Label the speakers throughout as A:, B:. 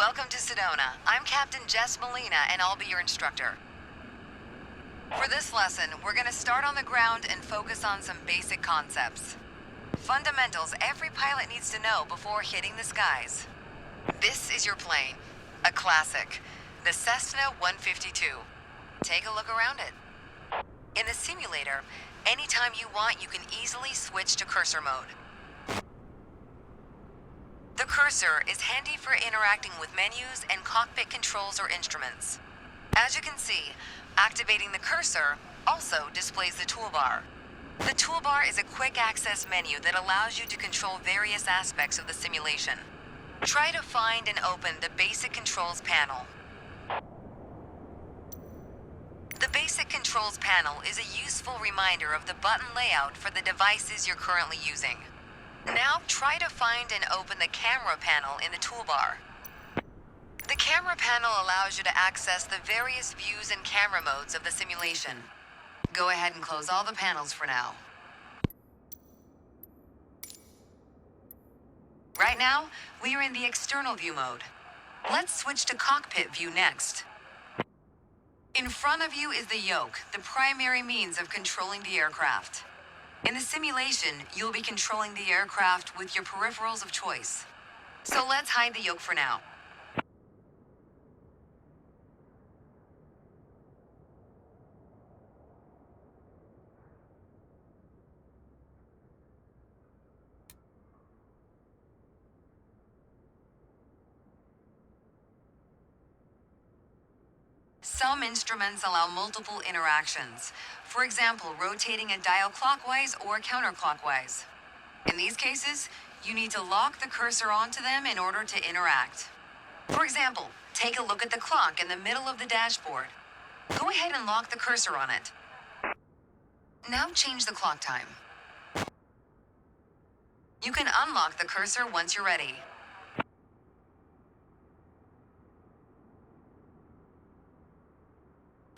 A: Welcome to Sedona. I'm Captain Jess Molina, and I'll be your instructor. For this lesson, we're going to start on the ground and focus on some basic concepts. Fundamentals every pilot needs to know before hitting the skies. This is your plane, a classic, the Cessna 152. Take a look around it. In the simulator, anytime you want, you can easily switch to cursor mode. The cursor is handy for interacting with menus and cockpit controls or instruments. As you can see, activating the cursor also displays the toolbar. The toolbar is a quick access menu that allows you to control various aspects of the simulation. Try to find and open the Basic Controls panel. The Basic Controls panel is a useful reminder of the button layout for the devices you're currently using. Now try to find and open the camera panel in the toolbar. The camera panel allows you to access the various views and camera modes of the simulation. Go ahead and close all the panels for now. Right now, we are in the external view mode. Let's switch to cockpit view next. In front of you is the yoke, the primary means of controlling the aircraft. In the simulation, you'll be controlling the aircraft with your peripherals of choice. So let's hide the yoke for now. Some instruments allow multiple interactions. For example, rotating a dial clockwise or counterclockwise. In these cases, you need to lock the cursor onto them in order to interact. For example, take a look at the clock in the middle of the dashboard. Go ahead and lock the cursor on it. Now change the clock time. You can unlock the cursor once you're ready.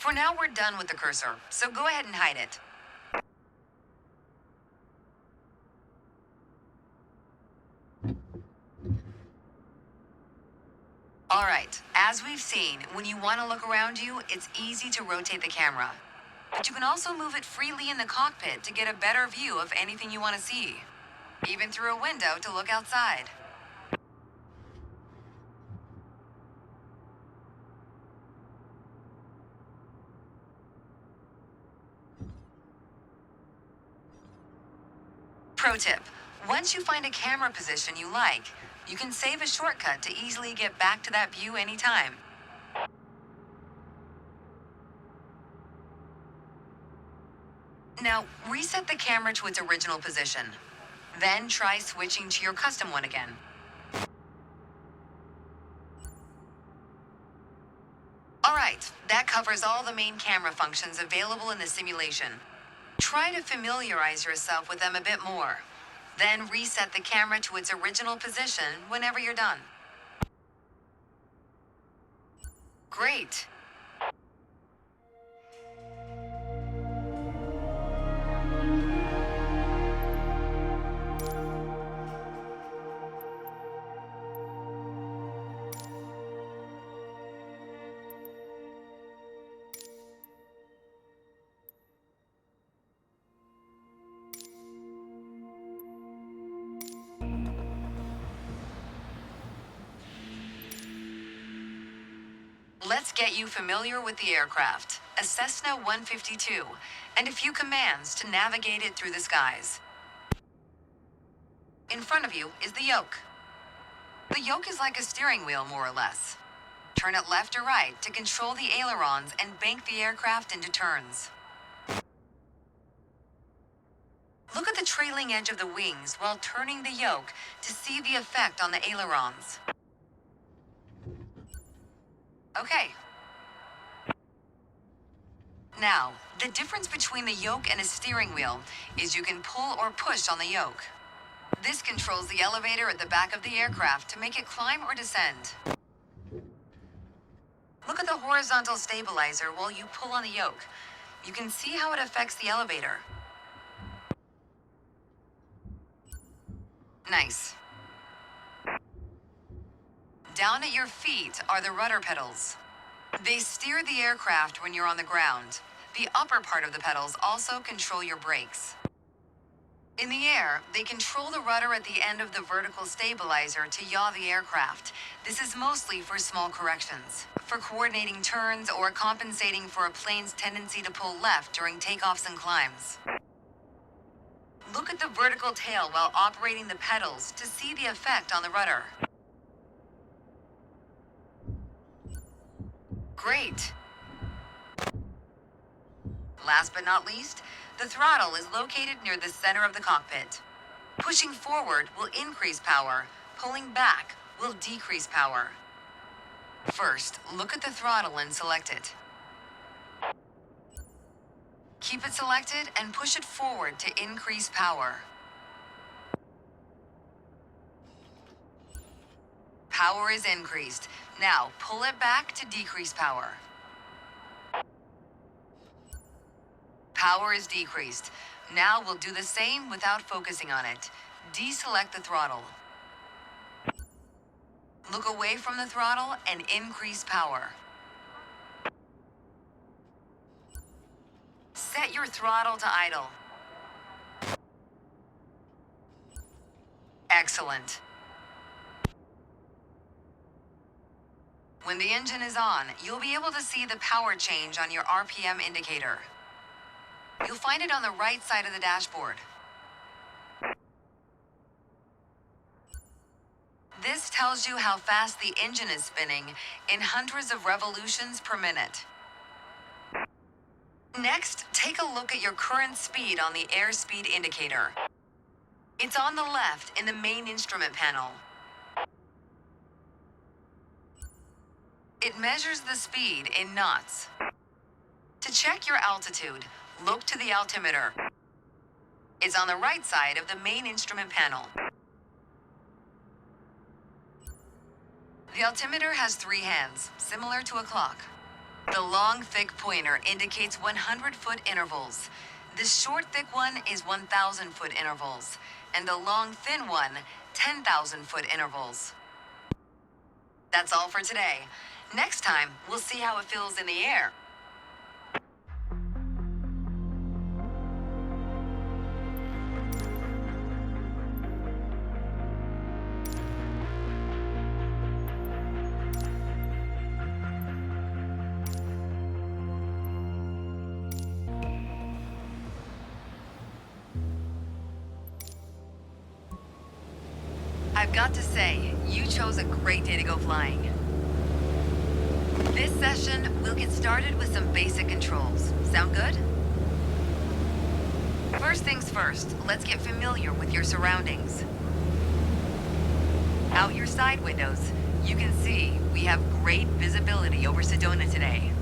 A: For now, we're done with the cursor, so go ahead and hide it. All right, as we've seen, when you want to look around you, it's easy to rotate the camera. But you can also move it freely in the cockpit to get a better view of anything you want to see, even through a window to look outside. Pro tip, once you find a camera position you like, you can save a shortcut to easily get back to that view anytime. Now, reset the camera to its original position. Then try switching to your custom one again. All right, that covers all the main camera functions available in the simulation. Try to familiarize yourself with them a bit more. Then reset the camera to its original position whenever you're done. Great. Let's get you familiar with the aircraft, a Cessna 152, and a few commands to navigate it through the skies. In front of you is the yoke. The yoke is like a steering wheel, more or less. Turn it left or right to control the ailerons and bank the aircraft into turns. Look at the trailing edge of the wings while turning the yoke to see the effect on the ailerons. Okay. Now, the difference between the yoke and a steering wheel is you can pull or push on the yoke. This controls the elevator at the back of the aircraft to make it climb or descend. Look at the horizontal stabilizer while you pull on the yoke. You can see how it affects the elevator. Nice. Down at your feet are the rudder pedals. They steer the aircraft when you're on the ground. The upper part of the pedals also control your brakes. In the air, they control the rudder at the end of the vertical stabilizer to yaw the aircraft. This is mostly for small corrections, for coordinating turns or compensating for a plane's tendency to pull left during takeoffs and climbs. Look at the vertical tail while operating the pedals to see the effect on the rudder. Great! Last but not least, the throttle is located near the center of the cockpit. Pushing forward will increase power. Pulling back will decrease power. First, look at the throttle and select it. Keep it selected and push it forward to increase power. Power is increased. Now, pull it back to decrease power. Power is decreased. Now we'll do the same without focusing on it. Deselect the throttle. Look away from the throttle and increase power. Set your throttle to idle. Excellent. When the engine is on, you'll be able to see the power change on your RPM indicator. You'll find it on the right side of the dashboard. This tells you how fast the engine is spinning in hundreds of revolutions per minute. Next, take a look at your current speed on the airspeed indicator. It's on the left in the main instrument panel. It measures the speed in knots. To check your altitude, look to the altimeter. It's on the right side of the main instrument panel. The altimeter has 3 hands, similar to a clock. The long, thick pointer indicates 100-foot intervals. The short, thick one is 1,000-foot intervals, and the long, thin one, 10,000-foot intervals. That's all for today. Next time, we'll see how it feels in the air. I've got to say, you chose a great day to go flying. This session, we'll get started with some basic controls. Sound good? First things first, let's get familiar with your surroundings. Out your side windows, you can see we have great visibility over Sedona today.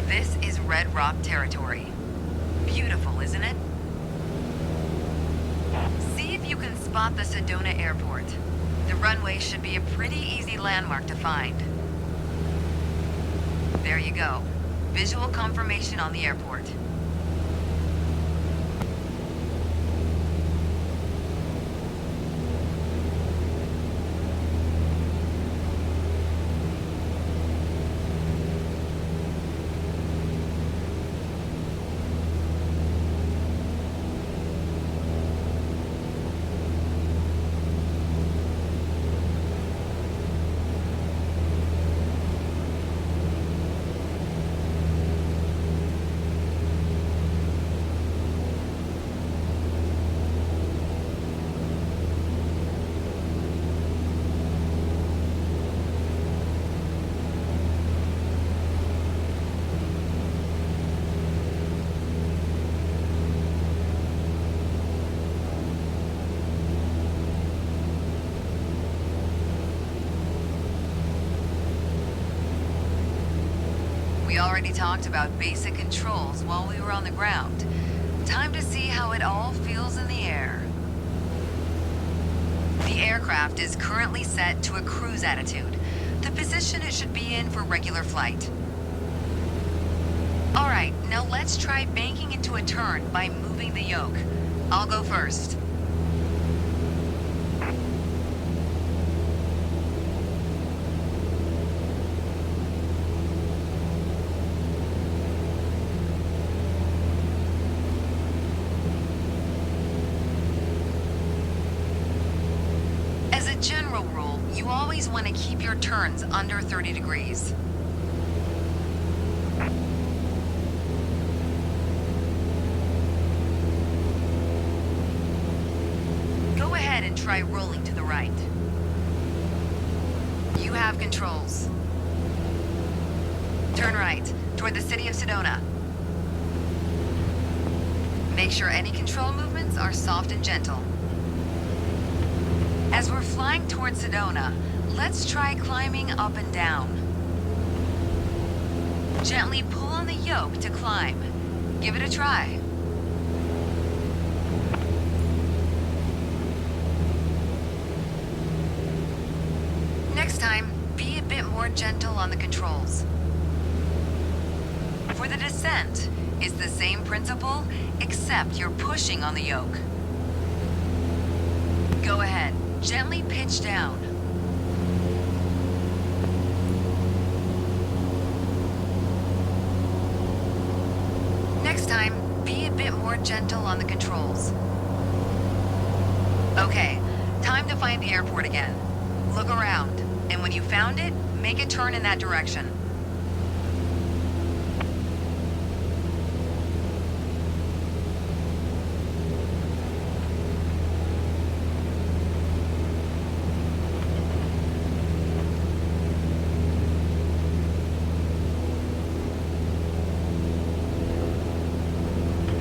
A: This is Red Rock territory. Beautiful, isn't it? See if you can spot the Sedona airport. The runway should be a pretty easy landmark to find. There you go. Visual confirmation on the airport. We already talked about basic controls while we were on the ground. Time to see how it all feels in the air. The aircraft is currently set to a cruise attitude, the position it should be in for regular flight. All right, now let's try banking into a turn by moving the yoke. I'll go first. You always want to keep your turns under 30 degrees. Go ahead and try rolling to the right. You have controls. Turn right, toward the city of Sedona. Make sure any control movements are soft and gentle. As we're flying towards Sedona, let's try climbing up and down. Gently pull on the yoke to climb. Give it a try. Next time, be a bit more gentle on the controls. For the descent, it's the same principle, except you're pushing on the yoke. Go ahead, gently pitch down. Next time, be a bit more gentle on the controls. Okay, time to find the airport again. Look around, and when you found it, make a turn in that direction.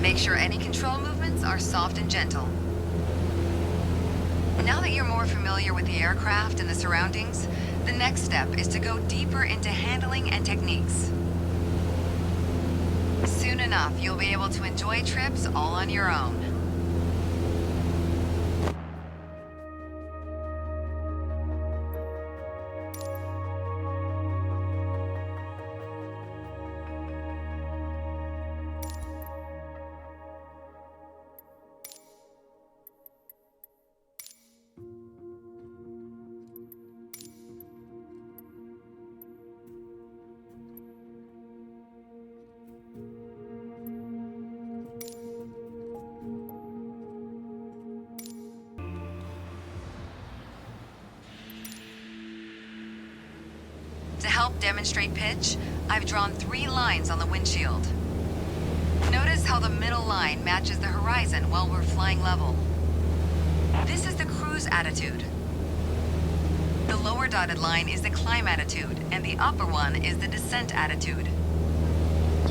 A: Make sure any control movements are soft and gentle. Now that you're more familiar with the aircraft and the surroundings, the next step is to go deeper into handling and techniques. Soon enough, you'll be able to enjoy trips all on your own. To help demonstrate pitch, I've drawn 3 lines on the windshield. Notice how the middle line matches the horizon while we're flying level. This is the cruise attitude. The lower dotted line is the climb attitude, and the upper one is the descent attitude.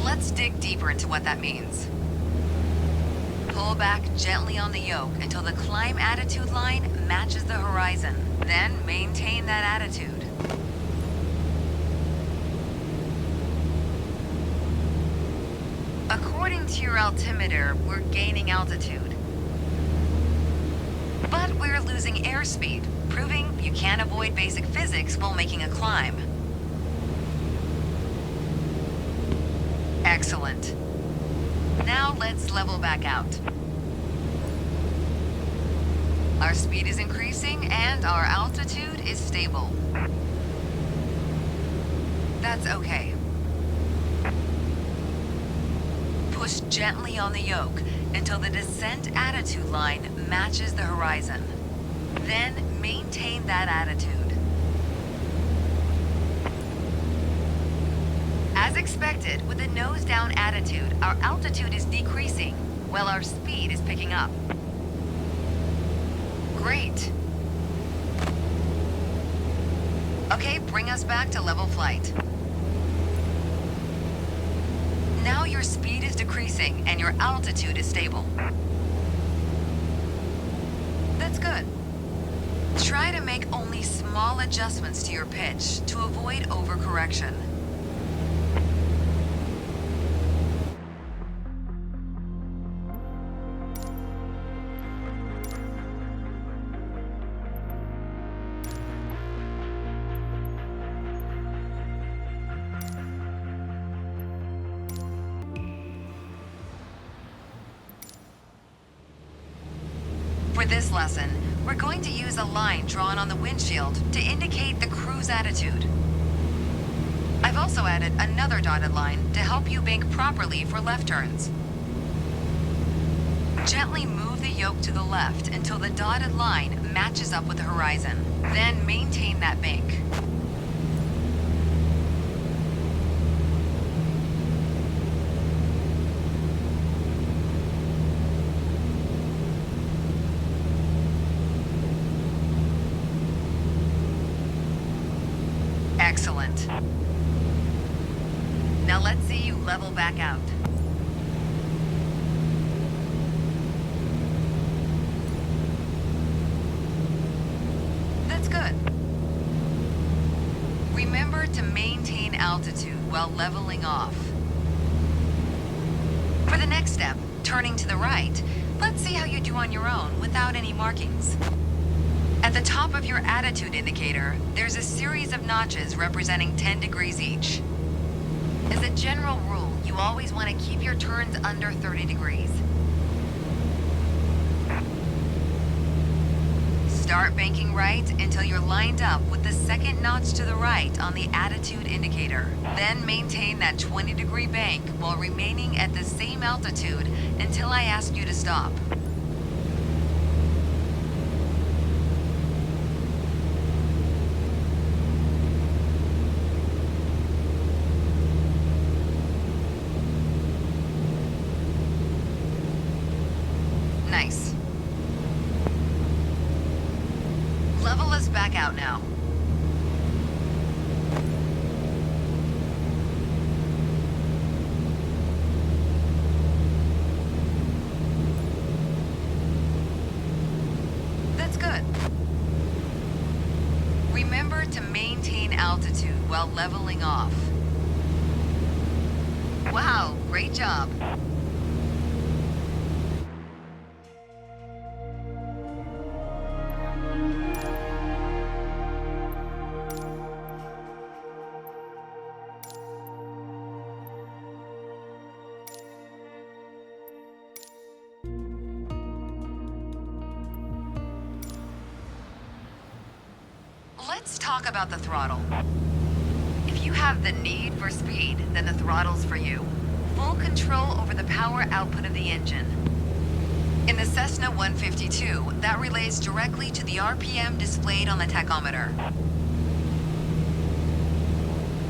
A: Let's dig deeper into what that means. Pull back gently on the yoke until the climb attitude line matches the horizon. Then maintain that attitude. According to your altimeter, we're gaining altitude. But we're losing airspeed, proving you can't avoid basic physics while making a climb. Excellent. Now let's level back out. Our speed is increasing and our altitude is stable. That's okay. Push gently on the yoke until the descent attitude line matches the horizon. Then maintain that attitude. As expected, with the nose-down attitude, our altitude is decreasing, while our speed is picking up. Great. Okay, bring us back to level flight. Now your speed is decreasing and your altitude is stable. That's good. Try to make only small adjustments to your pitch to avoid overcorrection. For this lesson, we're going to use a line drawn on the windshield to indicate the cruise attitude. I've also added another dotted line to help you bank properly for left turns. Gently move the yoke to the left until the dotted line matches up with the horizon. Then maintain that bank. Excellent. Now let's see you level back out. That's good. Remember to maintain altitude while leveling off. For the next step, turning to the right, let's see how you do on your own without any markings. At the top of your attitude indicator, there's a series of notches representing 10 degrees each. As a general rule, you always want to keep your turns under 30 degrees. Start banking right until you're lined up with the second notch to the right on the attitude indicator. Then maintain that 20-degree bank while remaining at the same altitude until I ask you to stop. Nice. Level us back out now. That's good. Remember to maintain altitude while leveling off. Wow, great job. Let's talk about the throttle. If you have the need for speed, then the throttle's for you. Full control over the power output of the engine. In the Cessna 152, that relays directly to the RPM displayed on the tachometer.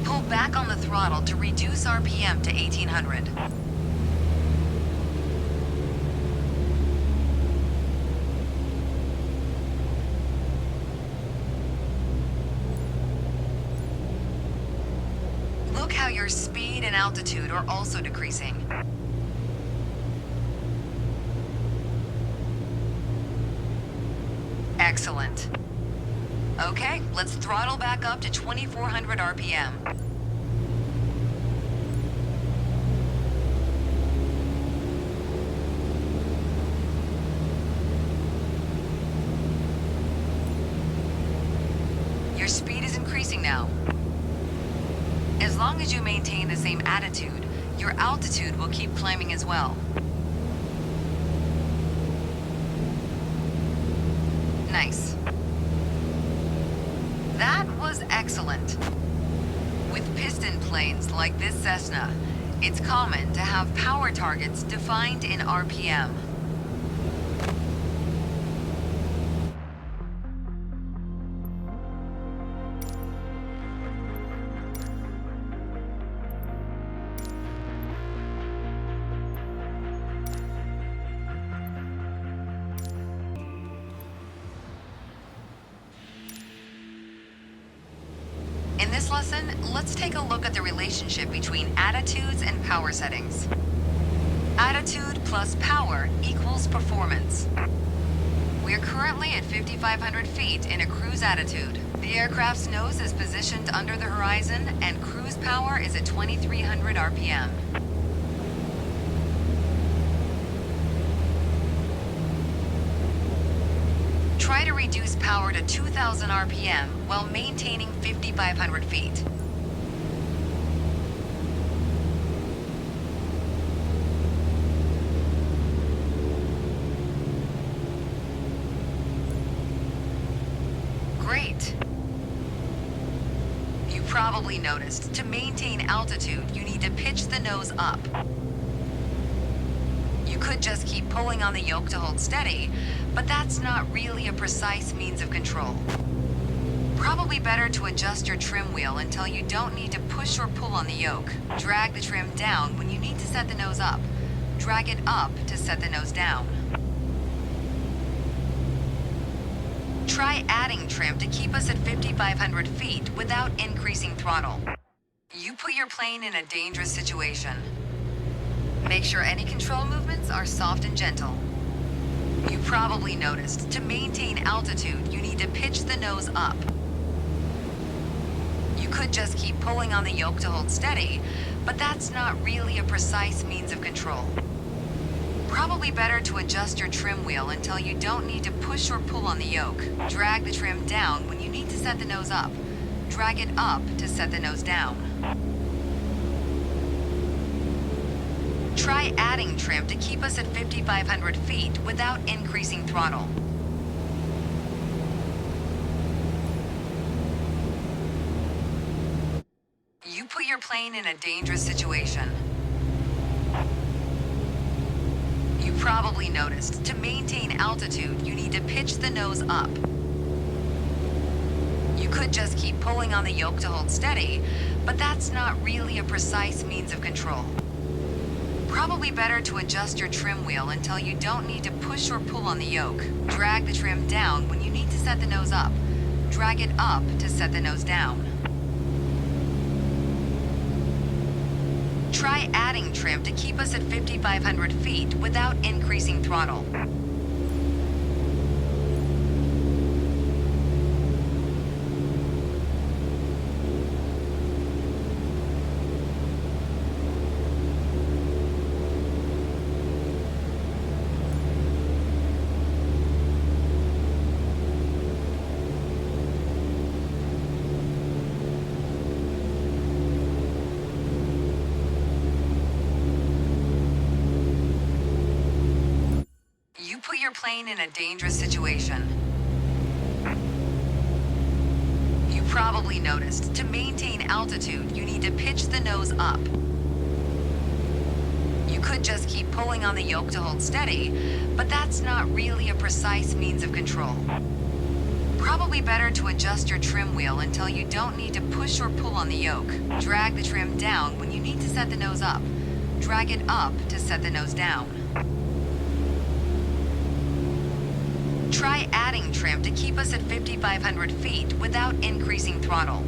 A: Pull back on the throttle to reduce RPM to 1800. Look how your speed and altitude are also decreasing. Excellent. Okay, let's throttle back up to 2400 RPM. Your speed is increasing now. As long as you maintain the same attitude, your altitude will keep climbing as well. Nice. That was excellent. With piston planes like this Cessna, it's common to have power targets defined in RPM. In this lesson, let's take a look at the relationship between attitudes and power settings. Attitude plus power equals performance. We are currently at 5,500 feet in a cruise attitude. The aircraft's nose is positioned under the horizon and cruise power is at 2,300 RPM. Try to reduce power to 2,000 RPM while maintaining 5,500 feet. Great. You probably noticed, to maintain altitude, you need to pitch the nose up. You could just keep pulling on the yoke to hold steady, but that's not really a precise means of control. Probably better to adjust your trim wheel until you don't need to push or pull on the yoke. Drag the trim down when you need to set the nose up. Drag it up to set the nose down. Try adding trim to keep us at 5,500 feet without increasing throttle. You put your plane in a dangerous situation. Make sure any control movements are soft and gentle. You probably noticed, to maintain altitude, you need to pitch the nose up. You could just keep pulling on the yoke to hold steady, but that's not really a precise means of control. Probably better to adjust your trim wheel until you don't need to push or pull on the yoke. Drag the trim down when you need to set the nose up. Drag it up to set the nose down. Try adding trim to keep us at 5,500 feet without increasing throttle. You put your plane in a dangerous situation. You probably noticed, to maintain altitude, you need to pitch the nose up. You could just keep pulling on the yoke to hold steady, but that's not really a precise means of control. Probably better to adjust your trim wheel until you don't need to push or pull on the yoke. Drag the trim down when you need to set the nose up. Drag it up to set the nose down. Try adding trim to keep us at 5,500 feet without increasing throttle. You put your plane in a dangerous situation. You probably noticed, to maintain altitude, you need to pitch the nose up. You could just keep pulling on the yoke to hold steady, but that's not really a precise means of control. Probably better to adjust your trim wheel until you don't need to push or pull on the yoke. Drag the trim down when you need to set the nose up. Drag it up to set the nose down. Try adding trim to keep us at 5,500 feet without increasing throttle.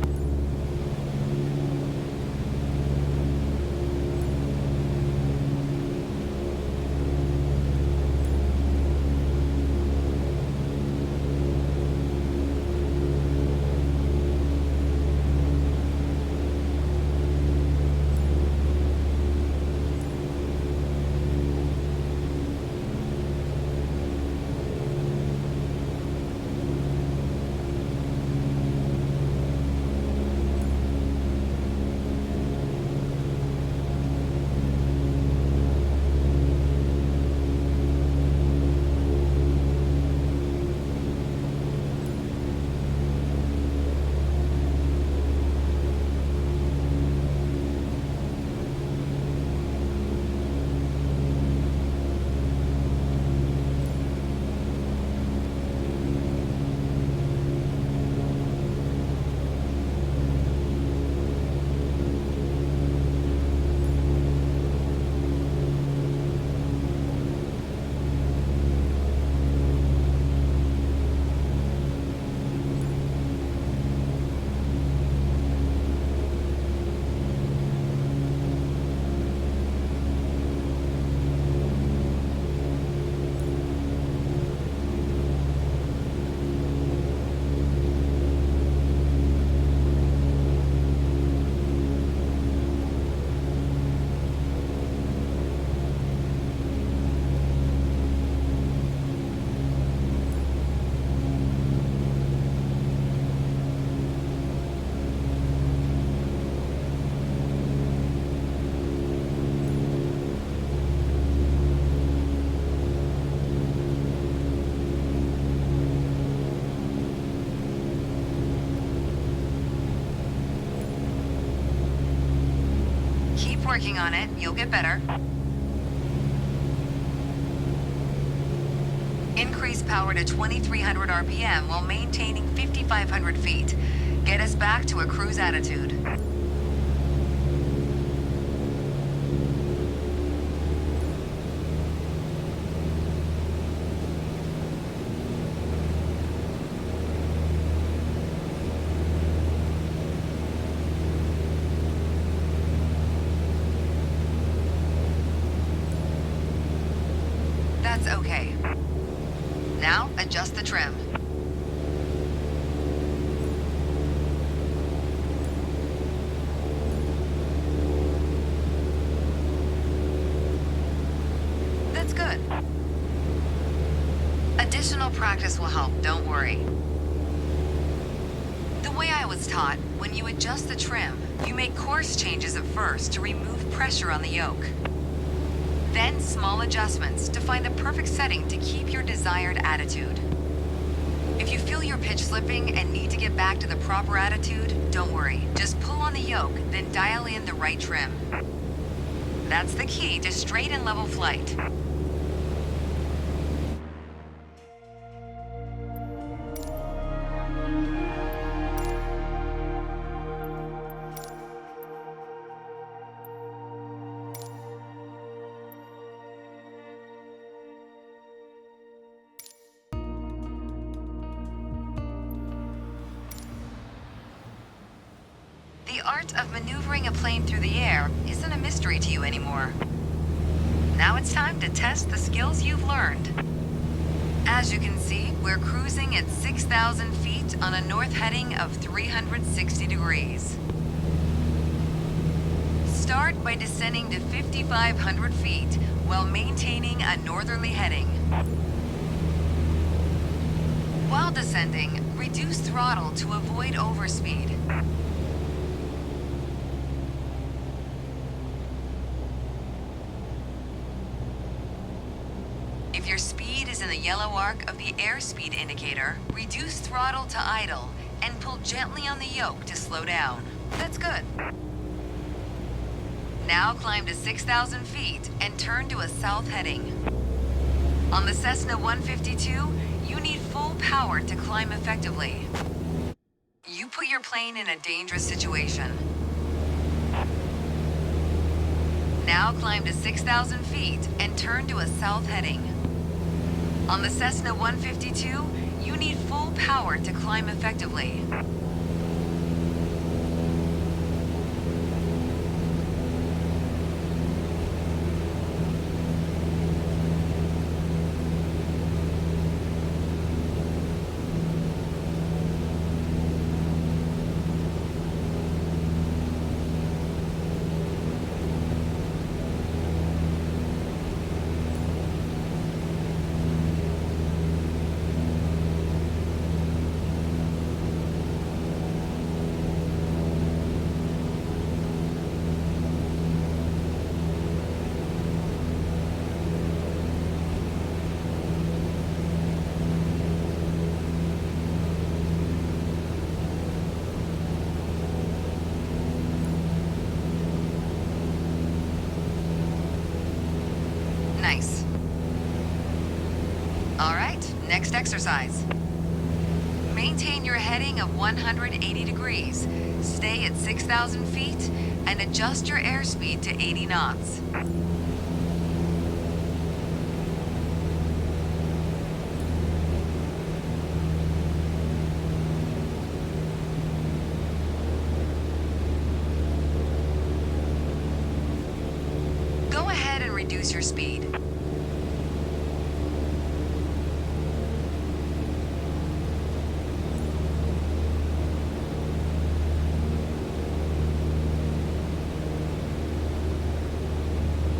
A: Keep working on it, you'll get better. Increase power to 2300 RPM while maintaining 5500 feet. Get us back to a cruise attitude. That's okay. Now, adjust the trim. That's good. Additional practice will help, don't worry. The way I was taught, when you adjust the trim, you make course changes at first to remove pressure on the yoke. Then small adjustments to find the perfect setting to keep your desired attitude. If you feel your pitch slipping and need to get back to the proper attitude, don't worry. Just pull on the yoke, then dial in the right trim. That's the key to straight and level flight. The art of maneuvering a plane through the air isn't a mystery to you anymore. Now it's time to test the skills you've learned. As you can see, we're cruising at 6,000 feet on a north heading of 360 degrees. Start by descending to 5,500 feet while maintaining a northerly heading. While descending, reduce throttle to avoid overspeed. If your speed is in the yellow arc of the airspeed indicator, reduce throttle to idle and pull gently on the yoke to slow down. That's good. Now climb to 6,000 feet and turn to a south heading. On the Cessna 152, you need full power to climb effectively. You put your plane in a dangerous situation. Now climb to 6,000 feet and turn to a south heading. On the Cessna 152, you need full power to climb effectively. Nice. All right, next exercise. Maintain your heading of 180 degrees. Stay at 6,000 feet and adjust your airspeed to 80 knots. Go ahead and reduce your speed.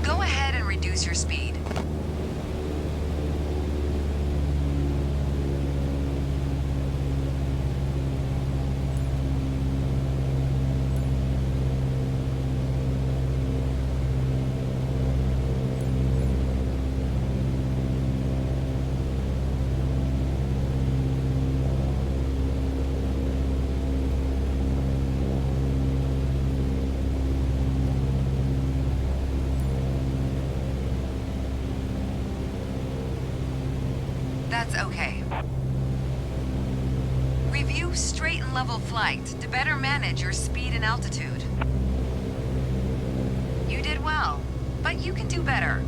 A: Go ahead and reduce your speed. okay. Review straight and level flight to better manage your speed and altitude. You did well, but you can do better.